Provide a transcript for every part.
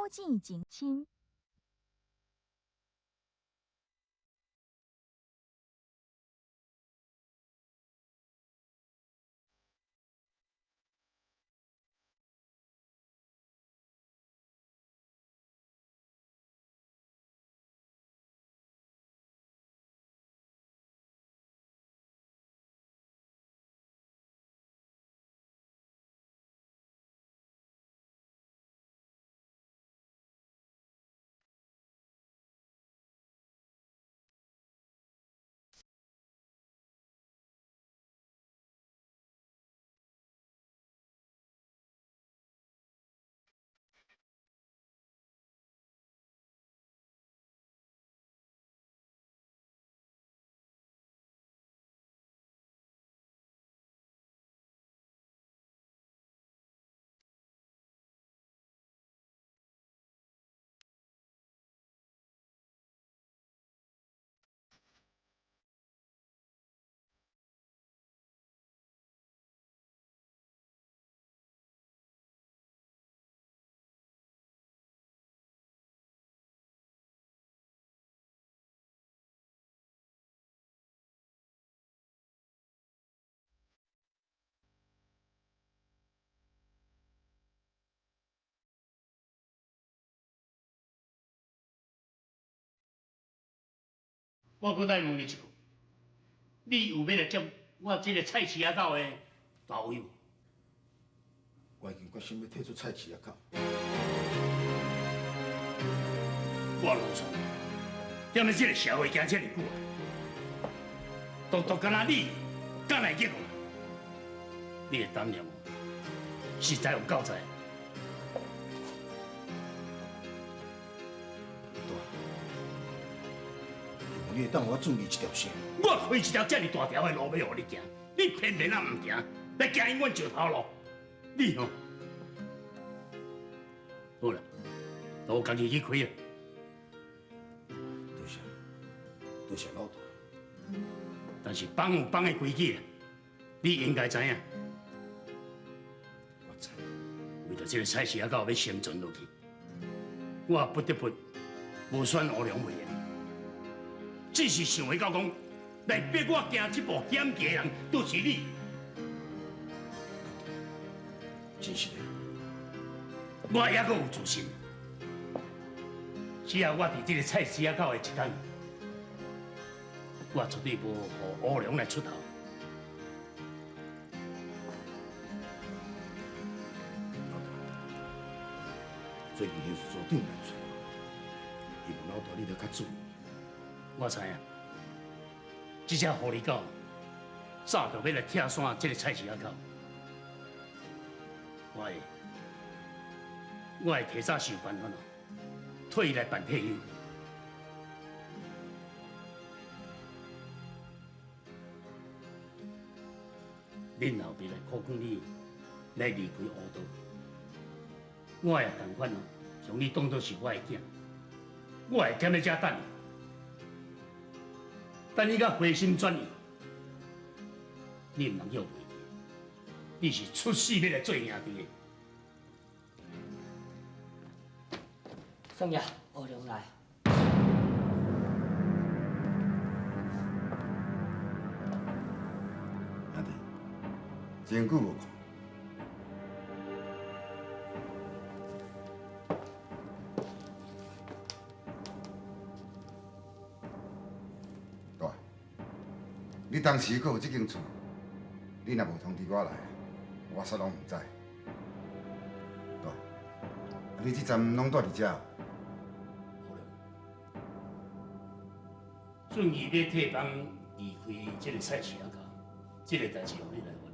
交际景亲。我搁再问你一句，你有要来接我这个菜市仔口的大位无？我已经决心要退出菜市仔口。我老错，踮咧这个社会行这么久啊，独敢若你敢来结我？你的胆量实在有够载。你会当我注意一条线？我开一条这么大条的路要互你行，你偏偏啊唔行，来行永远石头路。你哦，好啦，我家己去开啊。多谢老大。但是帮有帮的规矩，你应该知影。我知。为着这个菜市仔口要生存落去，我不得不无选乌良为的。只是想袂到讲，来逼我行这步险棋的人，就是你。真是的。我还阁有自信。只要我伫这个菜市仔口的一天，我绝对无互乌良来出头。老大，最近又是做长来做，希望老大你着较注意。我知影，这只狐狸狗早就要来拆散这个菜市仔口。我会提早想办法咯，退伊来办退休。恁后边来苦劝你来离开乌道，我也同款咯，将你当作是我的囝，我会踮咧遮等你。等你甲回心转意，你唔通叫袂记，你是出世要来做兄弟的。宋爷，乌良来。兄弟，真久无看。你当时阁有这间厝，你若无通知我来，我煞拢唔知。对，你这站拢住伫遮？准义要替帮离开这个菜市仔口，这个代志由你来烦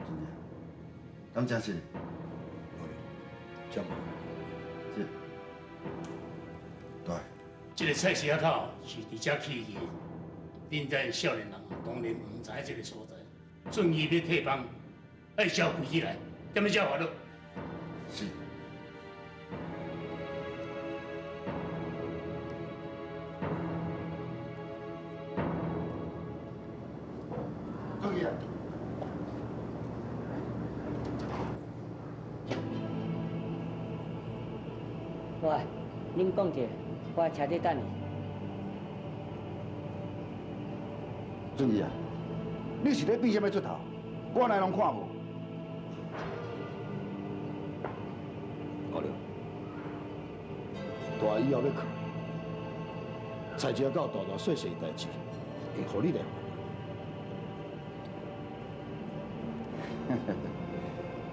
恼。真正，敢真是？好了，这麻烦。这，对。这个菜市仔口是伫遮起去的，恁这少年人当然唔知这个所在。准义要替帮，爱照规矩来，踮咧遮烦恼。是。注意啊！喂，恁讲者，我来车底等你。俊义啊，你是咧变啥物出头？我哪拢看无？高亮，大以后要考，菜市狗大大细细代志，会互你来烦。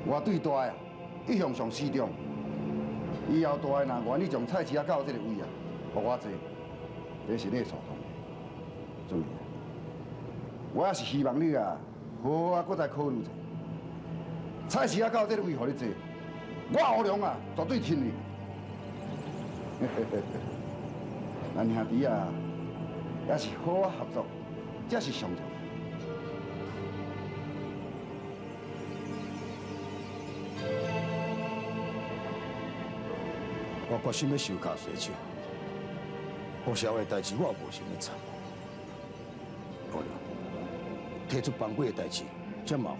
我对大个啊，一向上始终。以后大个若愿意将菜市狗这个位啊，互我坐，这是你的错通。俊义啊，我也是希望你啊，好好啊，搁再考虑者。菜市狗这个位互你坐，我乌良啊，绝对听你。咱兄弟啊，也是好好合作，这是上重要。我决心要收卡洗手，学校的代志我无想要掺。高亮，提出帮规的代志，真麻烦。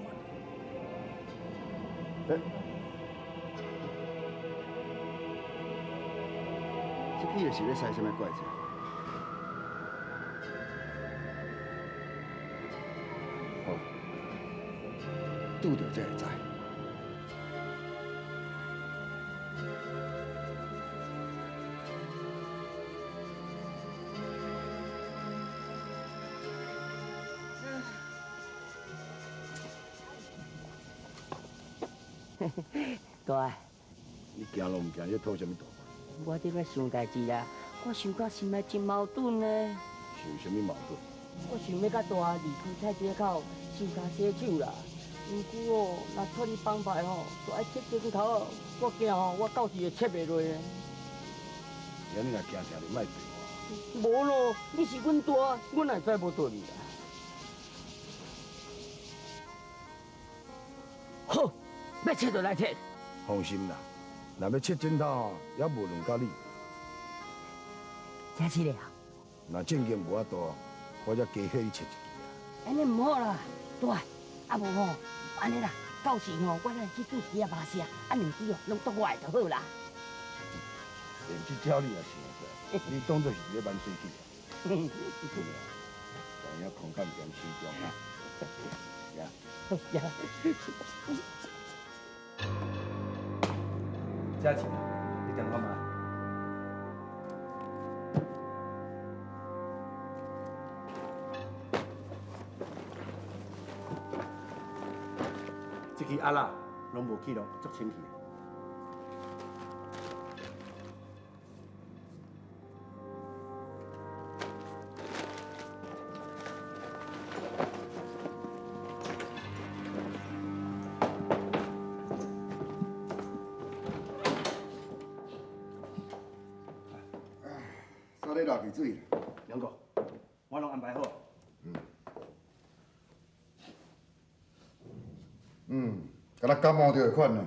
这批又是要使什么怪者？好，拄到才会知。大，你惊拢唔惊？你吐什么大汗？我伫咧想代志啊，我想到心内真矛盾呢。想什么矛盾？我想要甲大离开菜市口，收家洗手啦。毋过哦，若托你帮派吼，就爱切镜头，我惊吼，我到时会切袂落。今你若惊啥，就莫对我。无咯，你是阮大，阮哪会知无对你啊？好，要切就来切。放心啦，若要切枕头吼，也无论到你。真是的啊！若证件无遐大，我才加许你切一支。安尼唔好啦，大，啊无吼，安尼啦，到时吼，我来去煮一只麻食，啊两支哦，拢倒我的就好啦。连这招你也想得，你当作是咧玩水去啊？大家空间点心中啊，呀，佳琪，你等我嘛。这支鸭啦，拢无去咯，足清气。所以落去水啦。两个，我拢安排好。敢若感冒着的款呢。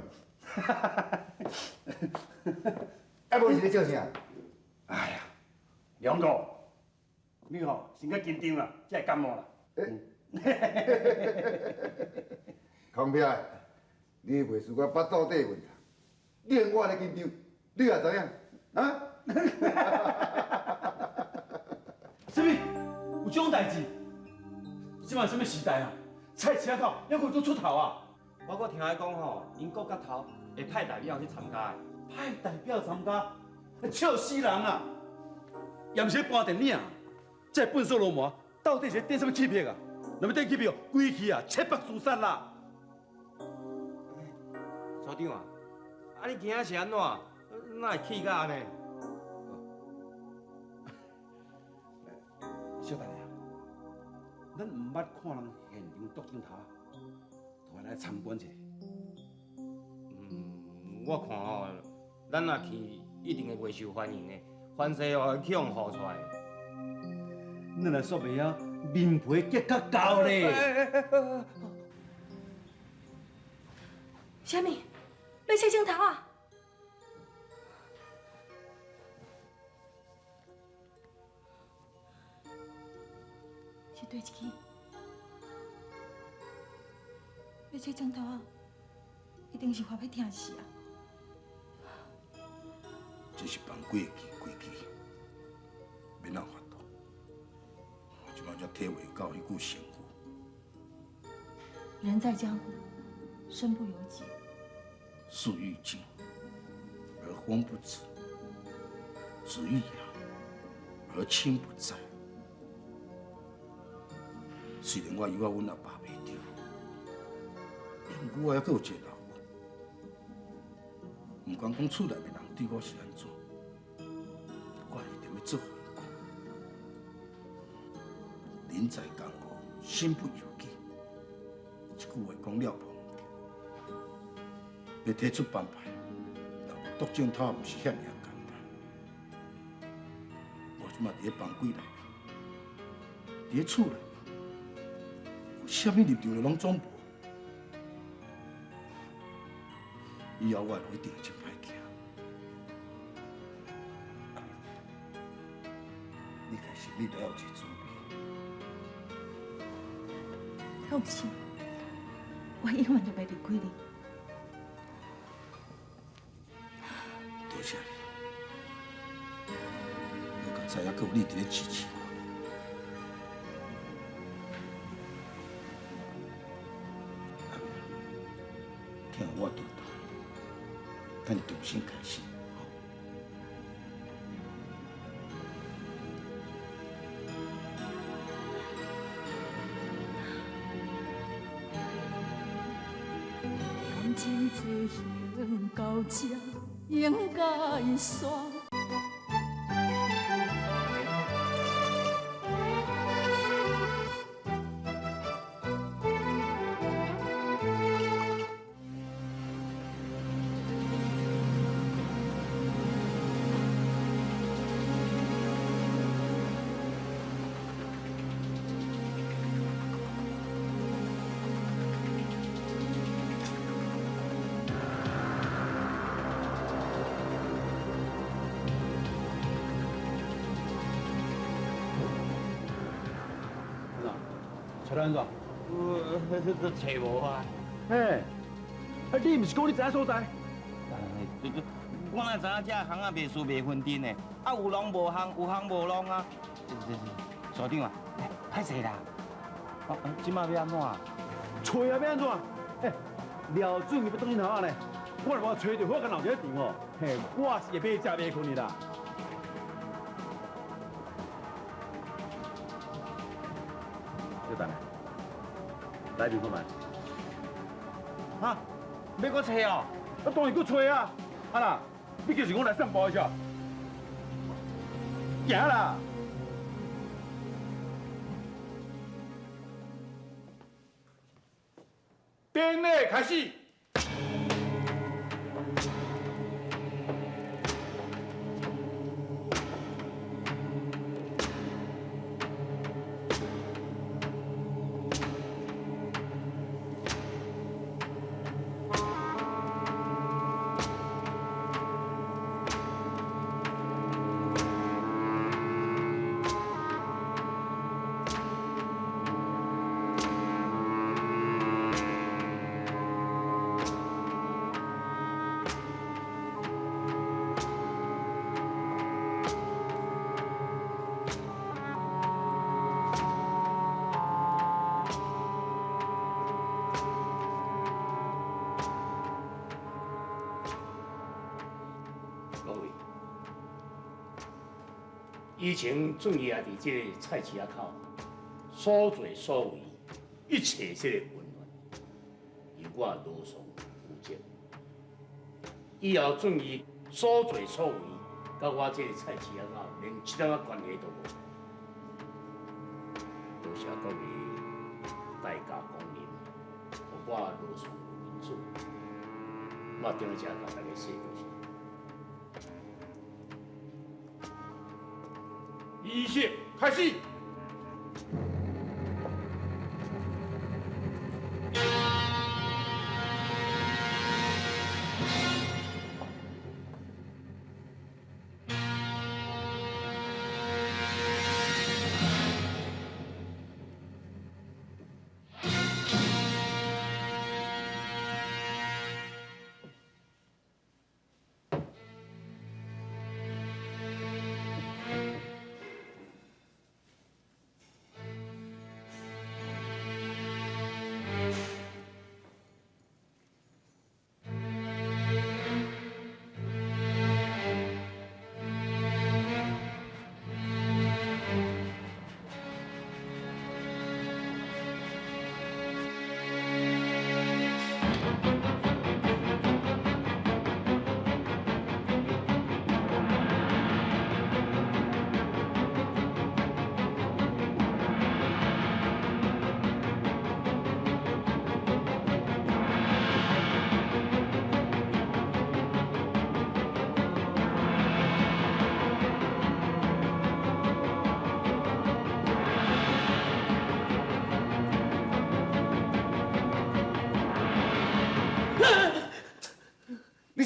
啊，无是咧笑啥？哎呀，两个，你吼先较紧张啦，才会感冒啦。康平，你袂输我巴肚底问题，连我咧紧张，你也知影啊？什么？有这种代志？即摆什么时代啊？菜市口还可以做出头啊？我听伊讲吼，因国甲头会派代表去参加的。派代表参加，笑死人啊！也毋是搬电影，这笨手罗麻，到底是点什么欺骗啊？那么点欺骗，规气啊，切腹自杀啦！所长啊，啊你惊是安怎？哪会气甲安尼？小弟啊，咱毋捌看人现场剁镜头啊，就来参观者。我看吼，咱若去一定会袂受欢迎的，凡事哦会去用护出来的。咱来说袂晓，面皮结较厚咧。啥物？要切镜头啊？是对一支？要切镜头啊？一定是花要疼死啊！这是犯过期规矩，免人法度。我即摆才体会到迄句成语：人在江湖，身不由己。树欲静而风不止，子欲养而亲不在。虽然我以阮阿爸袂着，我还阁有一个老婆。唔管讲厝内面人对我是安怎，我一定要做好讲。人在江湖，身不由己。这句话讲了无？要提出帮派，但独种头唔是遐尔简单。我即马伫咧房柜内面，伫咧厝内面，有啥物立场的拢总无。以后我路一定会真歹行。你开始你都要有一个准备。放心，我永远都袂离开你。多谢你，我刚才还阁有你伫咧支持我。阿明，听我道道，咱重新开始。感情做行到这，应该煞。找到安怎？我找无啊。嘿，你毋是讲你知影所在？我哪知影这行啊袂输袂分阵的，啊有拢无行，有行无拢啊。所长啊，歹势啦。即马要安怎？找啊要安怎？嘿，廖准伊要当因头啊呢？我若无找着，我甲闹一场哦。嘿，我是会买食袂困的啦。小等下，来边看卖。哈，要搁找哦？啊，当然搁找啊！啊啦，你就是讲来散步一下。行啦。编内开始。各位，以前准爷也伫这个菜市仔口，所作所为，一切这个温暖，由我罗松负责。以后准爷所作所为，甲我这个菜市仔口连一点仔关系都无。多谢各位大驾光临，互我罗松民主，我顶遮甲大家说多谢。仪式开始。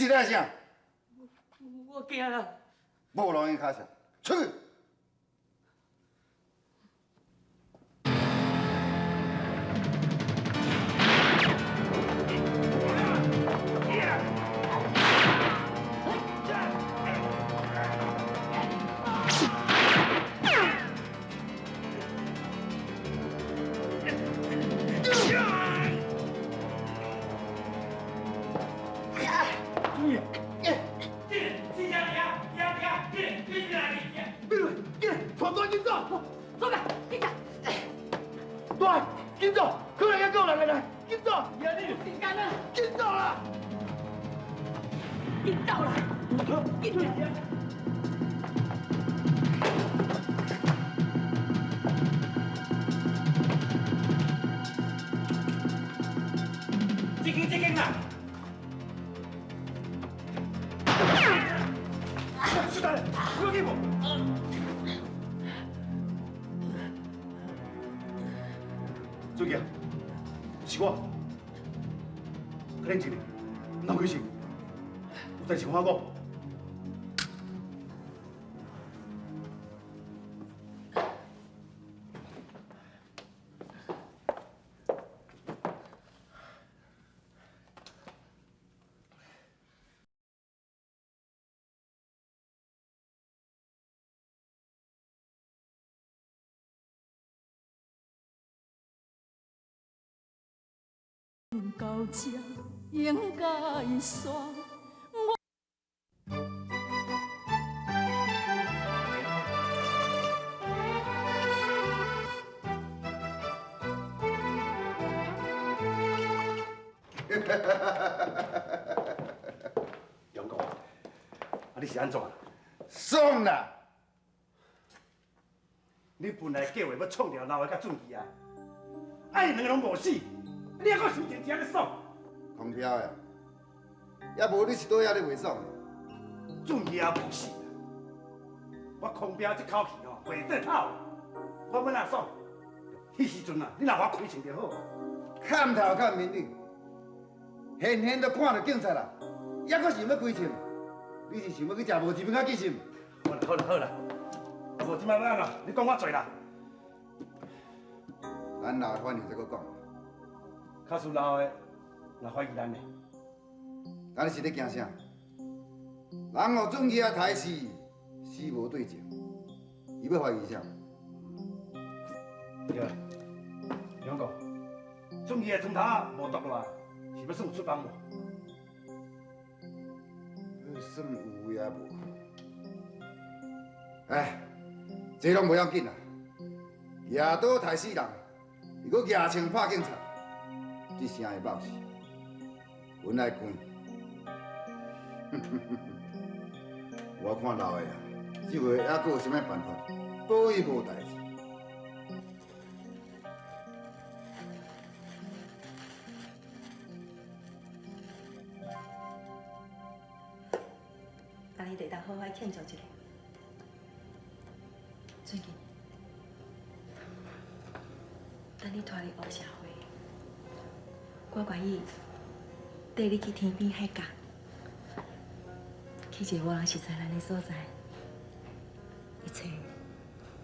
是在啥？我惊啦！无路用卡上，出去！这间啦！是的，有给我。注意啊，是我。冷静点，哪回事？有代志话讲。到这应该煞。杨哥，你是安怎？爽啦！你本来计划要创掉老的甲俊基啊，啊，因两个拢无死，你还阁想真正咧爽？空飘呀，也无你是倒遐咧袂爽。俊基也无死，我空标这口气吼，袂得透。我要哪爽？迄时阵啊，你若我开枪就好。看头看面子，现现都看到警察啦，还阁想要开枪？你是想要去食无钱较记心？好啦好啦好啦，啊无即摆咱啦，你讲我做啦。咱老反应再阁讲。假使老的若怀疑咱呢？咱是咧惊啥？人互准去啊刣死，死无对证，伊要怀疑啥？对，杨哥，俊基的床头无毒落来，是要算有出帮无？算有也无。哎，这拢无要紧啦。举刀刣死人，如果举枪拍警察，这声会冒死，阮爱关。我看老的啊，这回还阁有啥物办法保伊无代志？今日得当好好庆祝一下。最近，等你脱离黑社会，我愿意带你去天边海角，去一个我人熟悉咱的所在，一切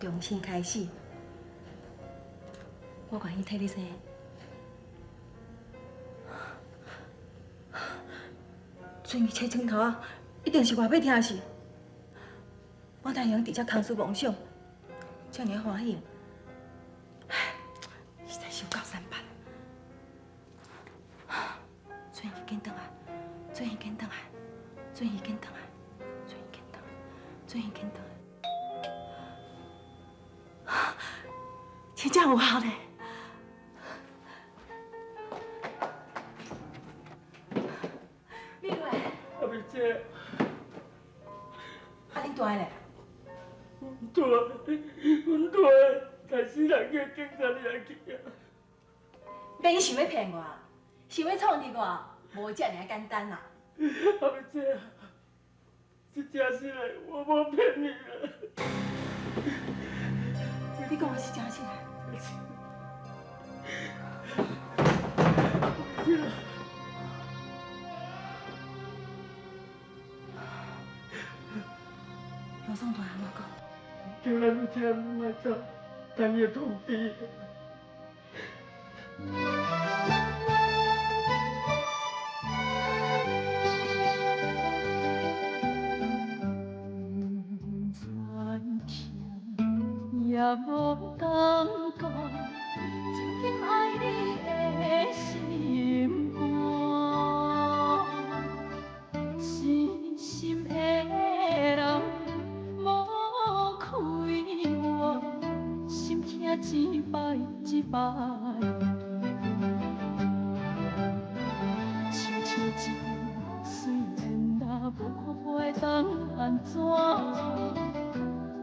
重新开始。我愿意替你生。最近切镜头啊！一定是外尾听是，我哪样直接空思妄想，这尔欢喜，实在是有够三八。转移紧转来，转移紧转来，转移紧转来，转移紧转来，转移紧转来，真正有效咧！你来。阿妹姐。啊，你大嘞？大，阮大，刣死人叫警察掠去啊！你想要骗我？想要创治我？无遮尔简单啦！阿妹姐，这真实的，我无骗你啊！你讲的是真实的？罗宋大汉怎讲？叫咱这莫走，等伊通知。也无感觉，曾经爱你的心肝，深深的人无开我，心痛一摆一摆。像天一风，虽然若无看袂当安怎，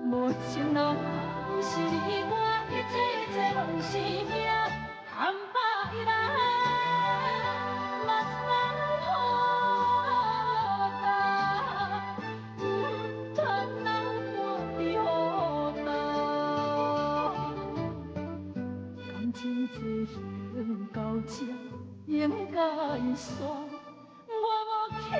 无情人。是你我一切拢是命，含百一人，嘛通人半离感情只行到这，应该煞，我无欠。